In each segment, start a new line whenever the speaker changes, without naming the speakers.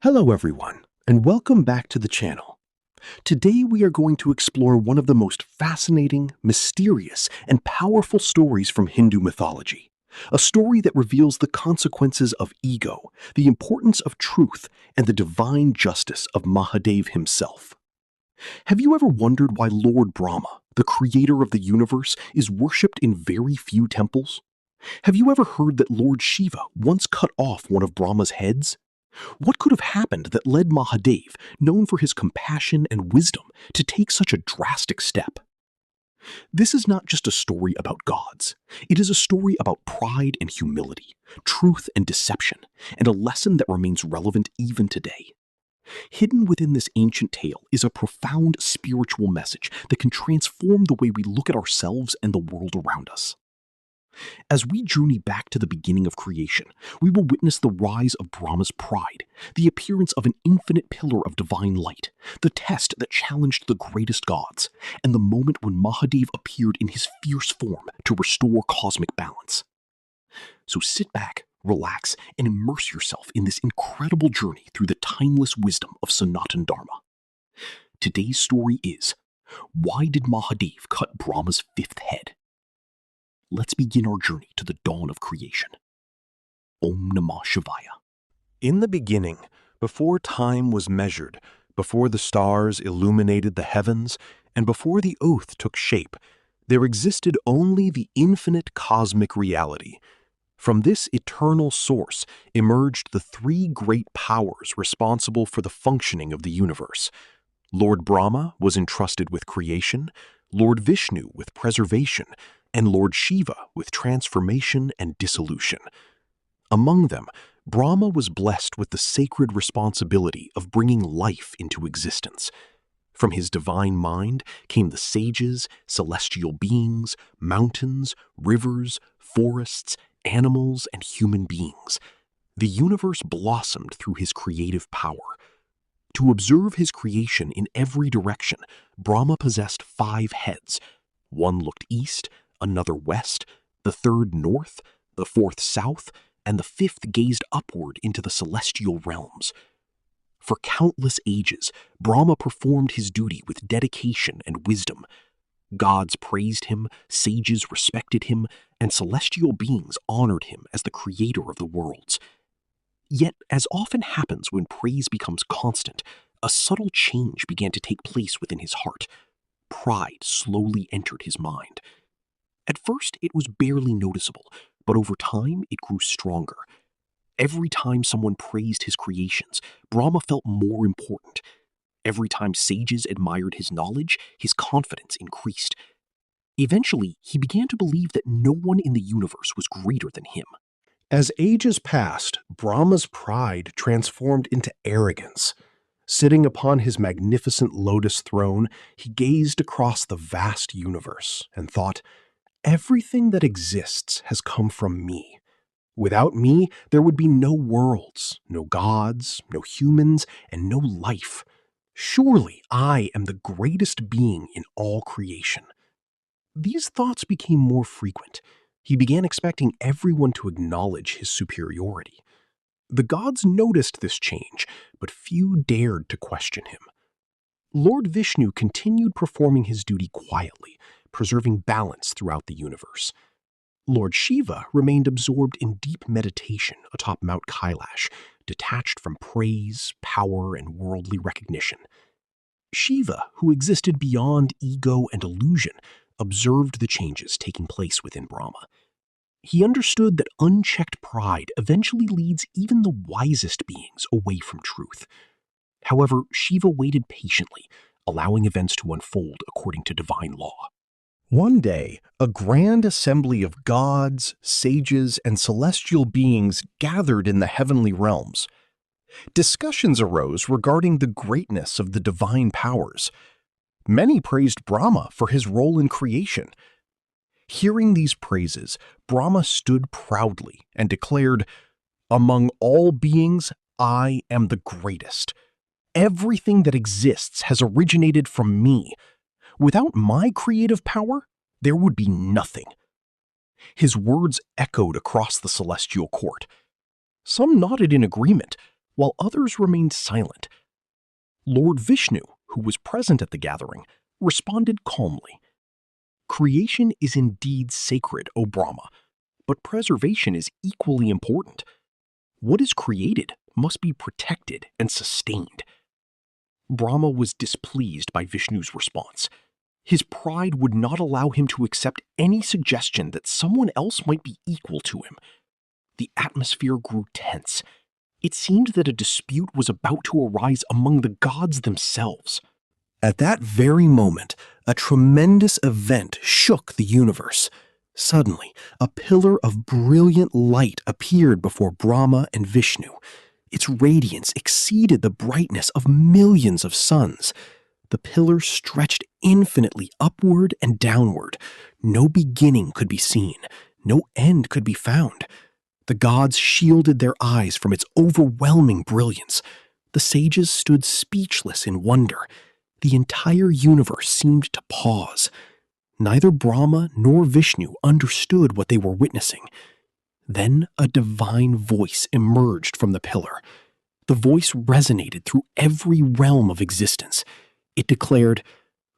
Hello everyone, and welcome back to the channel. Today we are going to explore one of the most fascinating, mysterious, and powerful stories from Hindu mythology. A story that reveals the consequences of ego, the importance of truth, and the divine justice of Mahadev himself. Have you ever wondered why Lord Brahma, the creator of the universe, is worshipped in very few temples? Have you ever heard that Lord Shiva once cut off one of Brahma's heads? What could have happened that led Mahadev, known for his compassion and wisdom, to take such a drastic step? This is not just a story about gods. It is a story about pride and humility, truth and deception, and a lesson that remains relevant even today. Hidden within this ancient tale is a profound spiritual message that can transform the way we look at ourselves and the world around us. As we journey back to the beginning of creation, we will witness the rise of Brahma's pride, the appearance of an infinite pillar of divine light, the test that challenged the greatest gods, and the moment when Mahadev appeared in his fierce form to restore cosmic balance. So sit back, relax, and immerse yourself in this incredible journey through the timeless wisdom of Sanatan Dharma. Today's story is, why did Mahadev cut Brahma's fifth head? Let's begin our journey to the dawn of creation. Om Namah Shivaya.
In the beginning, before time was measured, before the stars illuminated the heavens, and before the earth took shape, there existed only the infinite cosmic reality. From this eternal source emerged the three great powers responsible for the functioning of the universe. Lord Brahma was entrusted with creation, Lord Vishnu with preservation, and Lord Shiva with transformation and dissolution. Among them, Brahma was blessed with the sacred responsibility of bringing life into existence. From his divine mind came the sages, celestial beings, mountains, rivers, forests, animals, and human beings. The universe blossomed through his creative power. To observe his creation in every direction, Brahma possessed 5 heads. One looked east, another west, the third north, the fourth south, and the fifth gazed upward into the celestial realms. For countless ages, Brahma performed his duty with dedication and wisdom. Gods praised him, sages respected him, and celestial beings honored him as the creator of the worlds. Yet, as often happens when praise becomes constant, a subtle change began to take place within his heart. Pride slowly entered his mind. At first, it was barely noticeable, but over time, it grew stronger. Every time someone praised his creations, Brahma felt more important. Every time sages admired his knowledge, his confidence increased. Eventually, he began to believe that no one in the universe was greater than him.
As ages passed, Brahma's pride transformed into arrogance. Sitting upon his magnificent lotus throne, he gazed across the vast universe and thought, "Everything that exists has come from me. Without me, there would be no worlds, no gods, no humans, and no life. Surely I am the greatest being in all creation." These thoughts became more frequent. He began expecting everyone to acknowledge his superiority. The gods noticed this change, but few dared to question him. Lord Vishnu continued performing his duty quietly, preserving balance throughout the universe. Lord Shiva remained absorbed in deep meditation atop Mount Kailash, detached from praise, power, and worldly recognition. Shiva, who existed beyond ego and illusion, observed the changes taking place within Brahma. He understood that unchecked pride eventually leads even the wisest beings away from truth. However, Shiva waited patiently, allowing events to unfold according to divine law. One day, a grand assembly of gods, sages, and celestial beings gathered in the heavenly realms. Discussions arose regarding the greatness of the divine powers. Many praised Brahma for his role in creation. Hearing these praises, Brahma stood proudly and declared, "Among all beings, I am the greatest. Everything that exists has originated from me. Without my creative power, there would be nothing." His words echoed across the celestial court. Some nodded in agreement, while others remained silent. Lord Vishnu, who was present at the gathering, responded calmly. Creation is indeed sacred, O Brahma, but preservation is equally important. What is created must be protected and sustained. Brahma was displeased by Vishnu's response. His pride would not allow him to accept any suggestion that someone else might be equal to him. The atmosphere grew tense. It seemed that a dispute was about to arise among the gods themselves. At that very moment, a tremendous event shook the universe. Suddenly, a pillar of brilliant light appeared before Brahma and Vishnu. Its radiance exceeded the brightness of millions of suns. The pillar stretched infinitely upward and downward. No beginning could be seen. No end could be found. The gods shielded their eyes from its overwhelming brilliance. The sages stood speechless in wonder. The entire universe seemed to pause. Neither Brahma nor Vishnu understood what they were witnessing. Then a divine voice emerged from the pillar. The voice resonated through every realm of existence. It declared,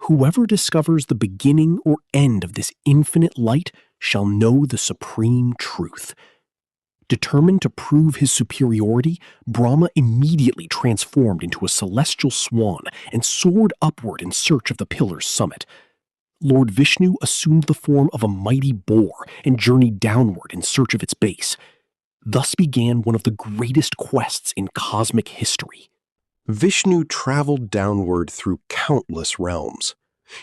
"Whoever discovers the beginning or end of this infinite light shall know the supreme truth." Determined to prove his superiority, Brahma immediately transformed into a celestial swan and soared upward in search of the pillar's summit. Lord Vishnu assumed the form of a mighty boar and journeyed downward in search of its base. Thus began one of the greatest quests in cosmic history. Vishnu traveled downward through countless realms.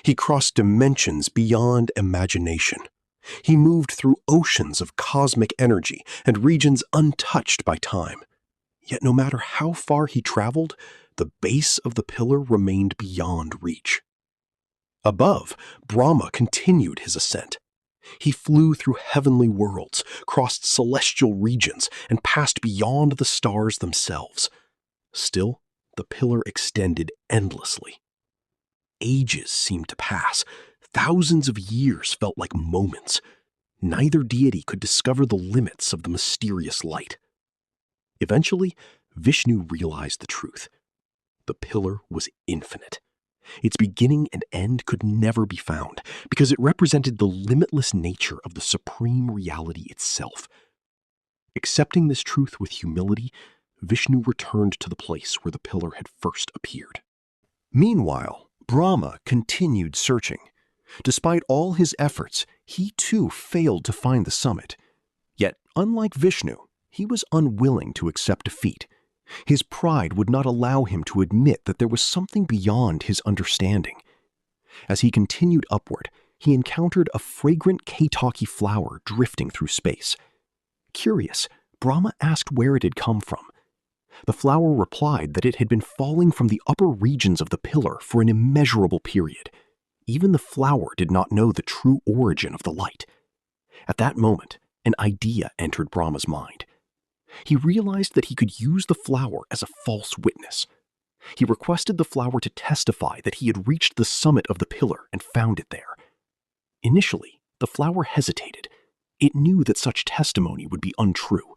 He crossed dimensions beyond imagination. He moved through oceans of cosmic energy and regions untouched by time. Yet no matter how far he traveled, the base of the pillar remained beyond reach. Above, Brahma continued his ascent. He flew through heavenly worlds, crossed celestial regions, and passed beyond the stars themselves. Still, the pillar extended endlessly. Ages seemed to pass. Thousands of years felt like moments. Neither deity could discover the limits of the mysterious light. Eventually, Vishnu realized the truth. The pillar was infinite. Its beginning and end could never be found because it represented the limitless nature of the supreme reality itself. Accepting this truth with humility, Vishnu returned to the place where the pillar had first appeared. Meanwhile, Brahma continued searching. Despite all his efforts, he too failed to find the summit. Yet, unlike Vishnu, he was unwilling to accept defeat. His pride would not allow him to admit that there was something beyond his understanding. As he continued upward, he encountered a fragrant Ketaki flower drifting through space. Curious, Brahma asked where it had come from. The flower replied that it had been falling from the upper regions of the pillar for an immeasurable period. Even the flower did not know the true origin of the light. At that moment, an idea entered Brahma's mind. He realized that he could use the flower as a false witness. He requested the flower to testify that he had reached the summit of the pillar and found it there. Initially, the flower hesitated. It knew that such testimony would be untrue.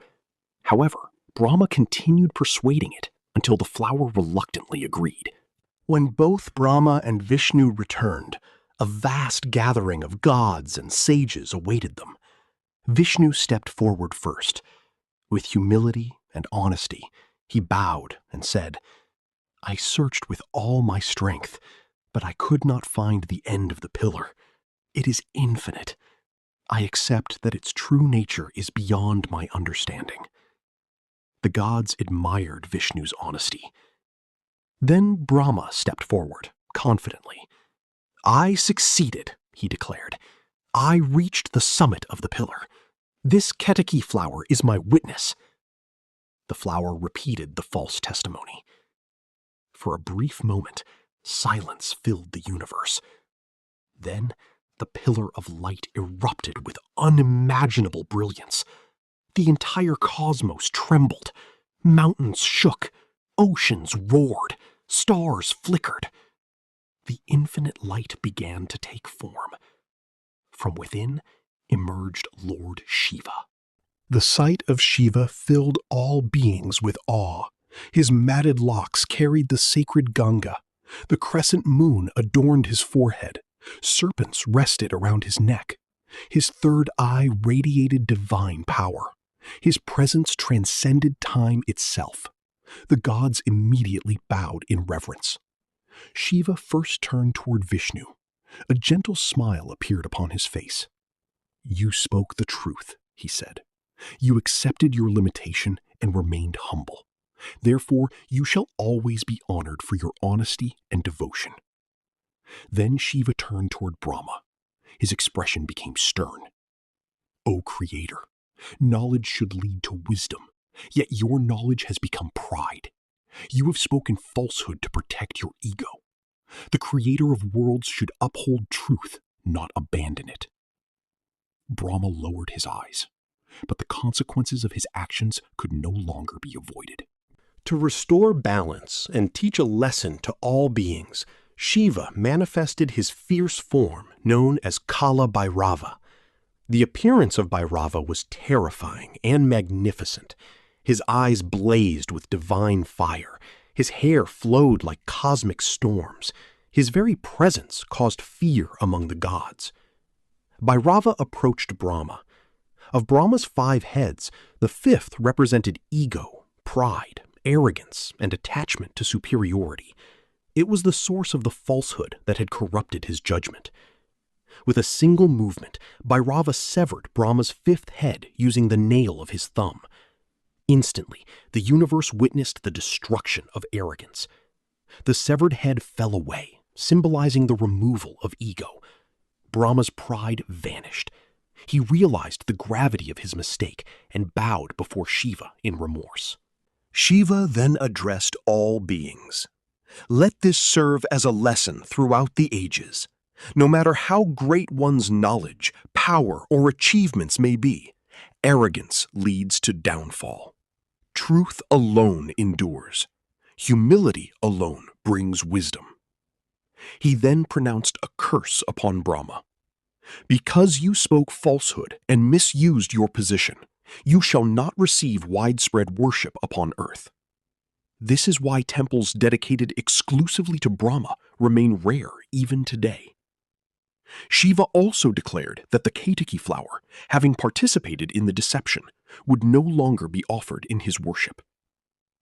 However, Brahma continued persuading it until the flower reluctantly agreed. When both Brahma and Vishnu returned, a vast gathering of gods and sages awaited them. Vishnu stepped forward first. With humility and honesty, he bowed and said, "I searched with all my strength, but I could not find the end of the pillar. It is infinite. I accept that its true nature is beyond my understanding." The gods admired Vishnu's honesty. Then Brahma stepped forward, confidently. "I succeeded," he declared. "I reached the summit of the pillar. This Ketaki flower is my witness." The flower repeated the false testimony. For a brief moment, silence filled the universe. Then, the pillar of light erupted with unimaginable brilliance. The entire cosmos trembled. Mountains shook. Oceans roared. Stars flickered. The infinite light began to take form. From within emerged Lord Shiva. The sight of Shiva filled all beings with awe. His matted locks carried the sacred Ganga. The crescent moon adorned his forehead. Serpents rested around his neck. His third eye radiated divine power. His presence transcended time itself. The gods immediately bowed in reverence. Shiva first turned toward Vishnu. A gentle smile appeared upon his face. "You spoke the truth," he said. "You accepted your limitation and remained humble. Therefore, you shall always be honored for your honesty and devotion." Then Shiva turned toward Brahma. His expression became stern. "O Creator, knowledge should lead to wisdom, yet your knowledge has become pride. You have spoken falsehood to protect your ego. The Creator of worlds should uphold truth, not abandon it." Brahma lowered his eyes, but the consequences of his actions could no longer be avoided. To restore balance and teach a lesson to all beings, Shiva manifested his fierce form known as Kala Bhairava. The appearance of Bhairava was terrifying and magnificent. His eyes blazed with divine fire. His hair flowed like cosmic storms. His very presence caused fear among the gods. Bhairava approached Brahma. Of Brahma's 5 heads, the 5th represented ego, pride, arrogance, and attachment to superiority. It was the source of the falsehood that had corrupted his judgment. With a single movement, Bhairava severed Brahma's 5th head using the nail of his thumb. Instantly, the universe witnessed the destruction of arrogance. The severed head fell away, symbolizing the removal of ego. Brahma's pride vanished. He realized the gravity of his mistake and bowed before Shiva in remorse. Shiva then addressed all beings. "Let this serve as a lesson throughout the ages. No matter how great one's knowledge, power, or achievements may be, arrogance leads to downfall. Truth alone endures. Humility alone brings wisdom." He then pronounced a curse upon Brahma. "Because you spoke falsehood and misused your position, you shall not receive widespread worship upon earth." This is why temples dedicated exclusively to Brahma remain rare even today. Shiva also declared that the Ketiki flower, having participated in the deception, would no longer be offered in his worship.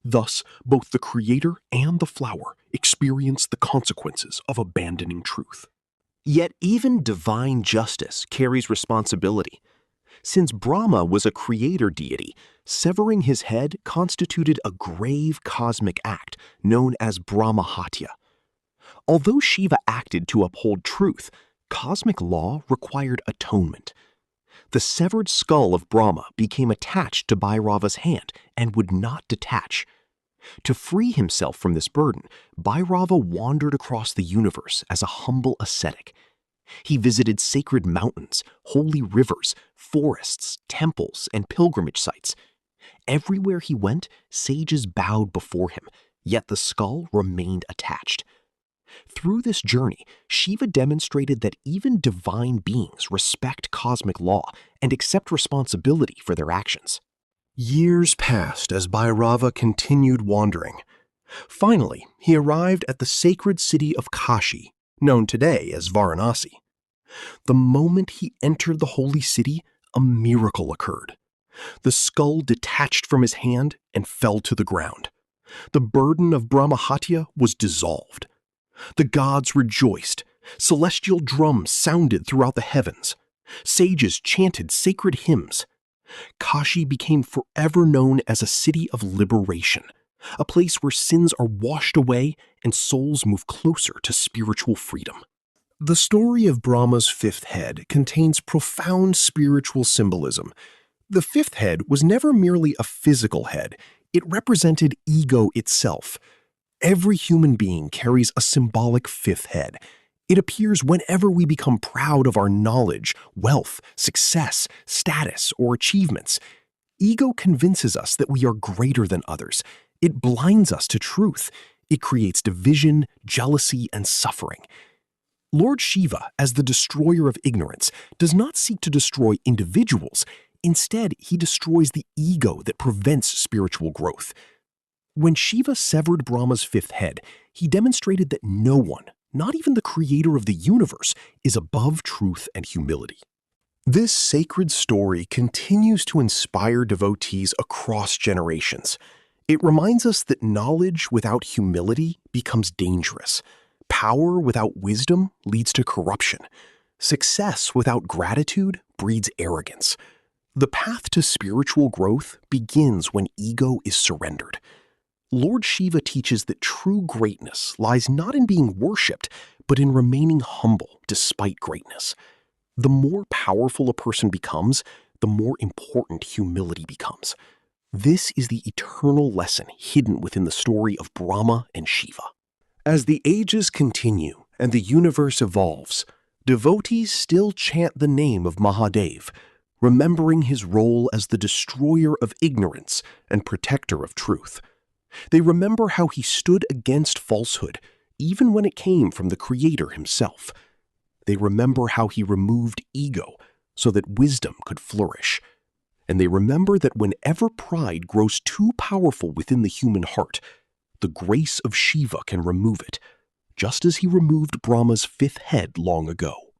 Thus, both the creator and the flower experienced the consequences of abandoning truth. Yet even divine justice carries responsibility. Since Brahma was a creator deity, severing his head constituted a grave cosmic act known as Brahmahatya. Although Shiva acted to uphold truth, cosmic law required atonement. The severed skull of Brahma became attached to Bhairava's hand and would not detach. To free himself from this burden, Bhairava wandered across the universe as a humble ascetic. He visited sacred mountains, holy rivers, forests, temples, and pilgrimage sites. Everywhere he went, sages bowed before him, yet the skull remained attached. Through this journey, Shiva demonstrated that even divine beings respect cosmic law and accept responsibility for their actions. Years passed as Bhairava continued wandering. Finally, he arrived at the sacred city of Kashi, known today as Varanasi. The moment he entered the holy city, a miracle occurred. The skull detached from his hand and fell to the ground. The burden of Brahmahatya was dissolved. The gods rejoiced. Celestial drums sounded throughout the heavens. Sages chanted sacred hymns. Kashi became forever known as a city of liberation, a place where sins are washed away and souls move closer to spiritual freedom. The story of Brahma's 5th head contains profound spiritual symbolism. The 5th head was never merely a physical head. It represented ego itself. Every human being carries a symbolic 5th head. It appears whenever we become proud of our knowledge, wealth, success, status, or achievements. Ego convinces us that we are greater than others. It blinds us to truth. It creates division, jealousy, and suffering. Lord Shiva, as the destroyer of ignorance, does not seek to destroy individuals. Instead, he destroys the ego that prevents spiritual growth. When Shiva severed Brahma's fifth head, he demonstrated that no one, not even the creator of the universe, is above truth and humility. This sacred story continues to inspire devotees across generations. It reminds us that knowledge without humility becomes dangerous. Power without wisdom leads to corruption. Success without gratitude breeds arrogance. The path to spiritual growth begins when ego is surrendered. Lord Shiva teaches that true greatness lies not in being worshipped, but in remaining humble despite greatness. The more powerful a person becomes, the more important humility becomes. This is the eternal lesson hidden within the story of Brahma and Shiva. As the ages continue and the universe evolves, devotees still chant the name of Mahadev, remembering his role as the destroyer of ignorance and protector of truth. They remember how he stood against falsehood, even when it came from the Creator himself. They remember how he removed ego so that wisdom could flourish. And they remember that whenever pride grows too powerful within the human heart, the grace of Shiva can remove it, just as he removed Brahma's fifth head long ago.